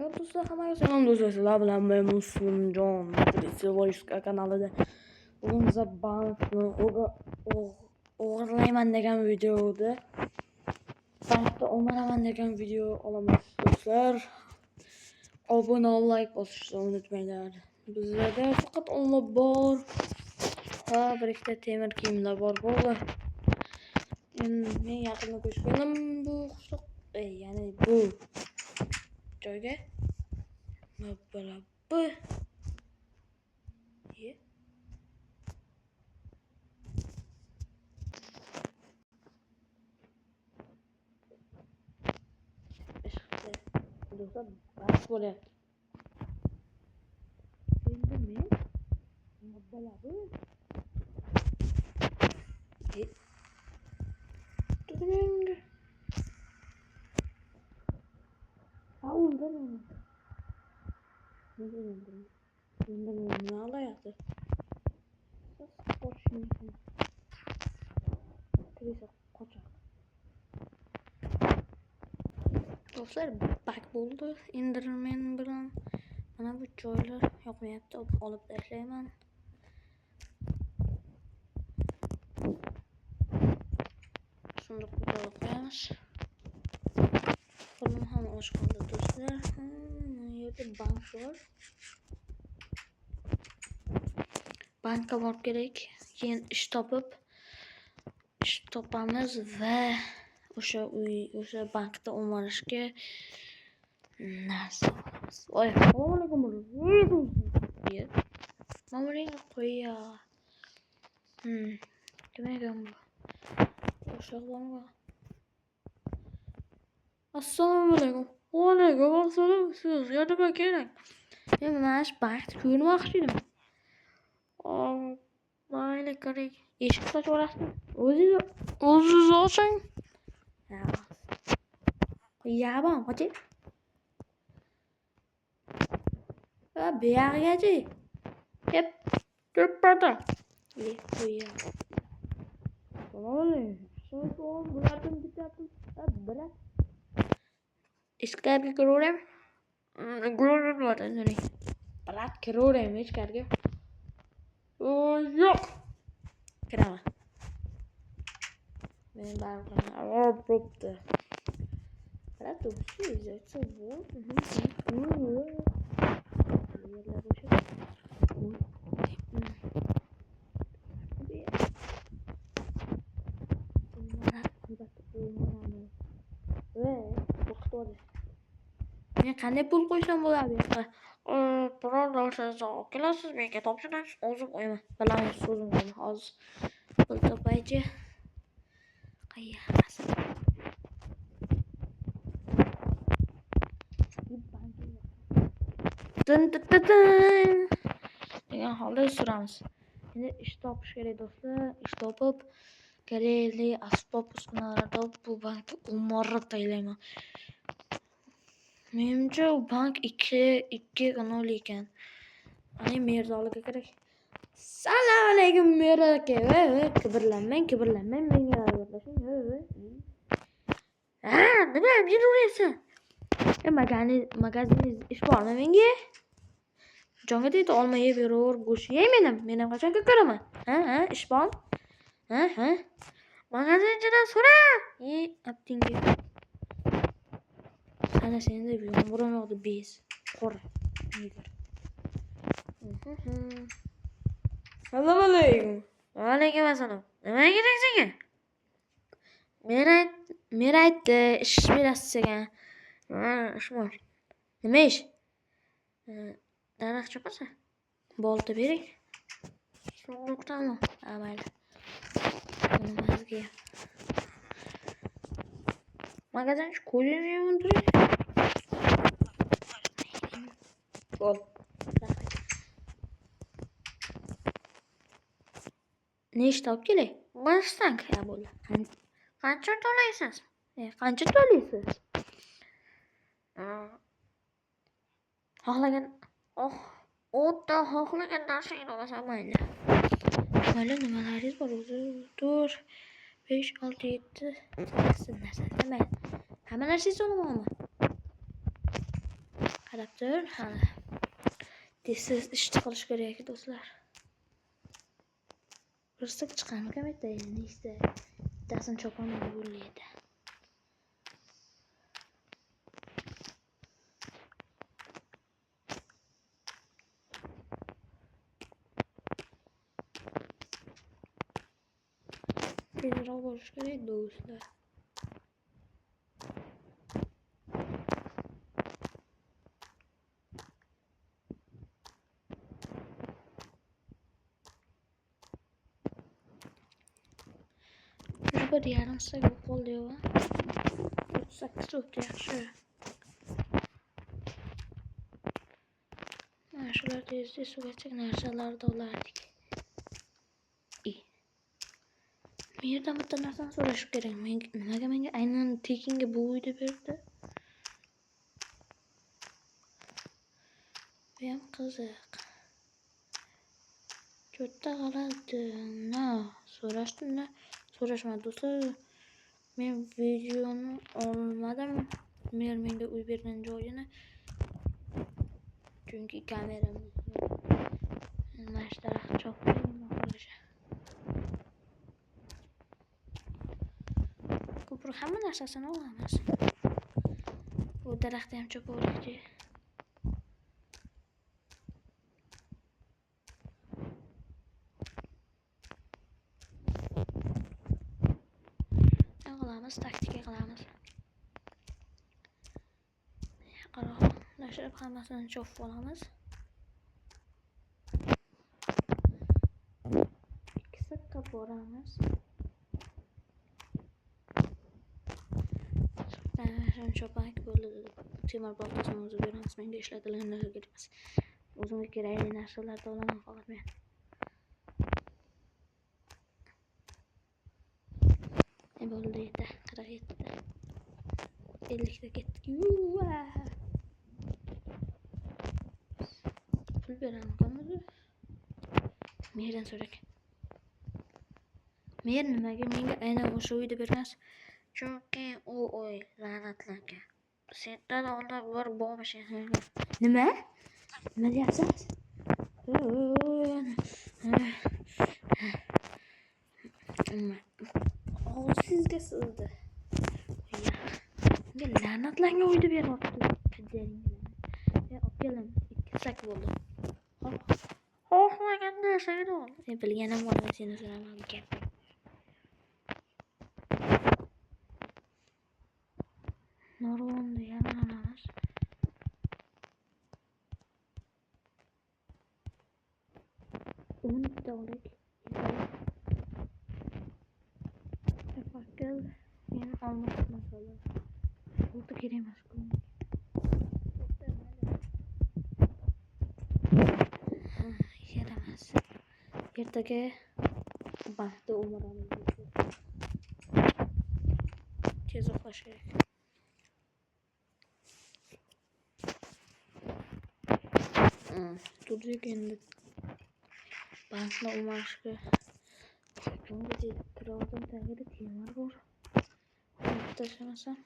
Do'stlar, hammaga salom do'stlar. Sizlar bilan men Muslimjon Voice kanalida bugun size bankni o'g'irlayman degan videoda bankda o'maraman degan video olamiz do'stlar. Obuna ol, like bosishni unutmanglar. Bizlarda faqat onlar bor. Ha, bir ikkita temir kiyimlar bor bo'ldi. Men yaqinda ko'chganim bu ya'ni bu joyga Nabala bu. Do'stlar, bas bo'lyapti. Endi men Nabala bu. Turing. Aldım. Ne alaydı? Spor şimdi. Krize koçak. Dostlar, bak buldu. İndirmen bilan. Mana bu joylar yoqmayapti. Olib tashlayman. Shundoq qo'yamiz. Qo'lim ham och qoldi do'stlar. Bu yerda bank bor. Bankka borib kerak. Keyin ish topamiz va o'sha bankda o'marishga narsa olamiz. Voy, assalomu alaykum. Mamring qo'ya. Kim ekan bu? O'shalarga. Assalomu alaykum. Va alaykum assalom. Siz nima kerak? Men mana shu bankni ko'rmoqchi edim. Mayli kerak. Eshik sochaverasizmi? O'zingiz oching. Qo'yaman, qo'y. Va buyog'igachi. Hep ko'ppada. Qo'ya. Mana so'z bo'ladim bittadim. Birat. Ichkariga kiraveraymi? Kiravermayman. Birat kiraveraymi ichkariga? Yo'q. Kiraman. Men baribir bo'pti. Birat do'sti, izlaychi bu. Men qanday pul qo'ysam bo'ladi? Biror narsangizni olib kelasiz, menga topshirasiz, o'zim qo'yaman. Bilaman, so'zim qo'yaman. Hozir pul topaychi. Qayerasi? Degan holda suramiz. Endi ish topish kerak do'stlar. Ish topib, kerakli asbob uskunalarda bu bankda o'marib taylayman. Menimcha u bank 2-0 ekan. Ana Mirzoliga kerak. Assalomu alaykum Mirzo aka. Kibrlanmang, menga gaplashing. Nima yuraversan? Magaziningiz ish bormi menga? Jonga tegdi, olma yeb yuraver, go'sht yeyman. Men ham qachon ko'raman? Ish bormi? Magazinchidan so'ra. Aptinga. Sana seni de yomg'irdan oldi bez. Qora. Assalomu alaykum. Va alaykum assalom. Nima kerak senga? Men aytdi, ish berasiz ekan. Ish bor. Nima ish? Daraxt chopasan? Bolta bering. So'qmoqdanmi? Mayli. Nimasiga? Magazinchi ko'zingizni yumib turing. Bol. Ne ish topib kelay? Boshdan qaya bo'ldi. Qancha to'laysiz? Qancha to'laysiz? Xohlagan, o'ta xohlagan narsangni olasan mayli. Mayli, nimalaringiz bor? 4, 5, 6, 7, 8 narsa. Hamma narsangizni olamanmi? qarab tur. Hali tez ishni qilish kerak do'stlar. Просто chiqamikan bitta nechta bittasini chopaman bo'ladi. Tezroq bo'lish kerak do'stlar. Bir yarim saat qoldi va 38 o'tdi yaxshi. Mana shular tezda suvachak narsalarni olardik. Bu yerdan bitta narsani so'rash kerak. Nimaga menga aynan tekinga bu uyni berdi? Bu ham qiziq. Jo'tta g'alati. So'rashmadi do'stlar. Men videoni olmadim. Mer menga uy bergan joyini. Chunki kameram mana shu tarafga chopdim. Ko'proq hamma narsasini olamiz. Bu daraxtni ham chopaverdik. Taktika qilamiz. Qarab, hammasini chopib olamiz. Ikkita boramiz. Shuni chopak bo'ldi. Temir baltasini o'zi beramiz. Menga ishlatilgan narsa kerak emas. O'zimga kerakli narsalarni olaman faqat men. Bo'ldi edi. 47 ta. 50 ta ketdi. Pul beraman qanday? Merdan so'rak. Mer nimaga menga aynan o'sha uyda bermas? Chunki u uy la'natlangan. Sendan oldin bir bo'lmish. Nima? Nima deyapsiz? Sizga sizdi. Menga la'natlangan uyda beryapti. Olib kelim. 2 sak bo'ldi. Xohlagan narsani ol. Bilganim bor, seni so'raman gap. Norvonni yamanamiz. Uni bitta olaylik. Tafakkur meni olmoqchi masalan. Bu kerak emas. Yaramas. Ertaga baxtli umrimiz tez uxlash kerak. Turdik endi bankni umashga. Bunga kirdim tagida temir bor. Tashlamasam.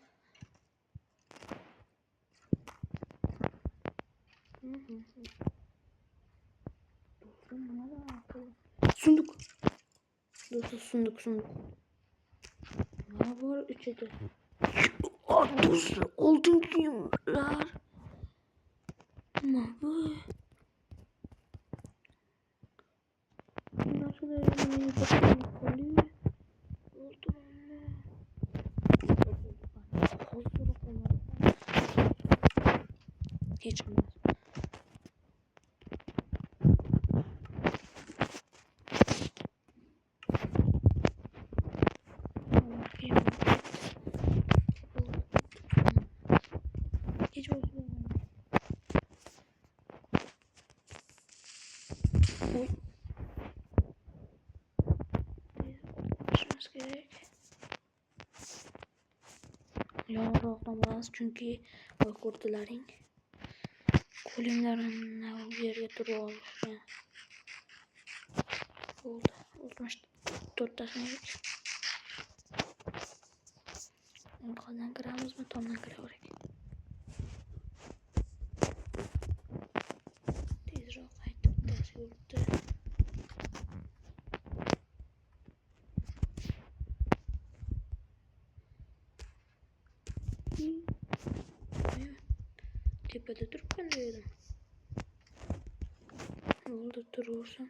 Sunduk. Sunduk. Ne var içinde? Dostu altın kıyımlar. Ne bu? Nasıl öyle bakayım kolye? Oldu öyle. Hazır olmalı. Hiç olmaz. Yorulmaz çünkü o kurtların kolimlerin bir yerge duruyor olmuş. Oldu. Olmuş 4 tane geç. Ondan kırağımız mı? Ondan kırağımız. bo'libdi. Tepada turib qolgan edim. Yo'lda turaversam.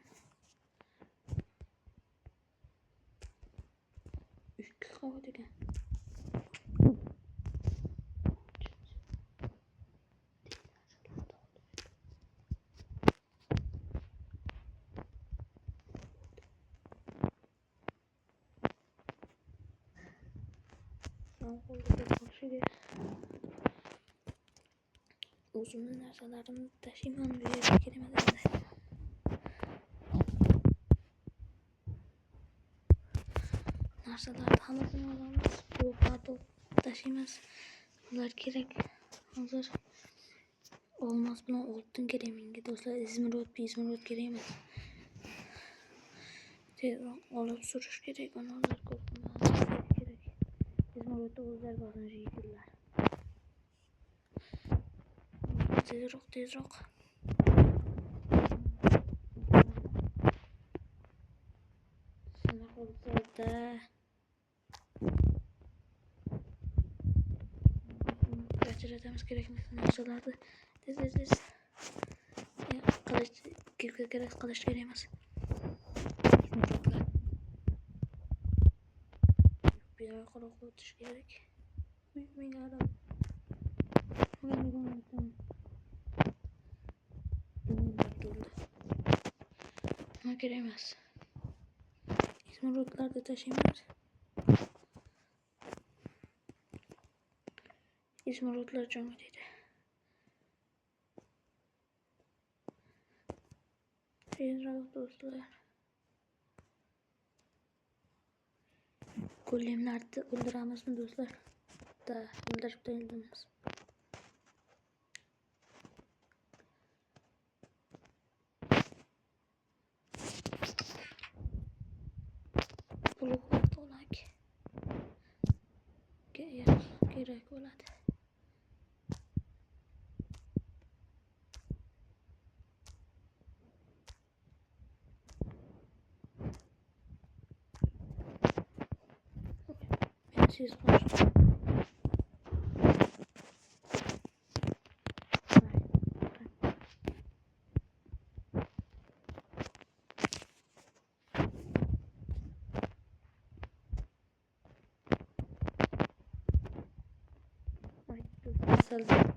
2 qavat ekan. O'zimni narsalarimni tashiyman bu yerga kiraman endi. Narsalarni hammasini olamiz. Bu karton tashiymiz. Ular kerak. Hozir olmos bilan oltin kerak menga do'stlar. Izmirod kerak emas. Tezroq olib surish kerak. Ular ko'p kerak. Izmirodda o'zlari bosinish yigitlar. Tezroq. Sana qo'lda ajratamiz kerak narsalarni. Tez. Qilich kerak emas. Bir qo'l o'tish kerak. Menga adam. Kerak emas. İzmirotlarni tashiymiz. İzmirotlar jon deydi. Tezroq do'stlar. Golemlarni o'ldiramizmi do'stlar? O'ldirib qo'yamiz. Bloklar to'lak. Kerak bo'ladi. Siz boshqa. Saldım.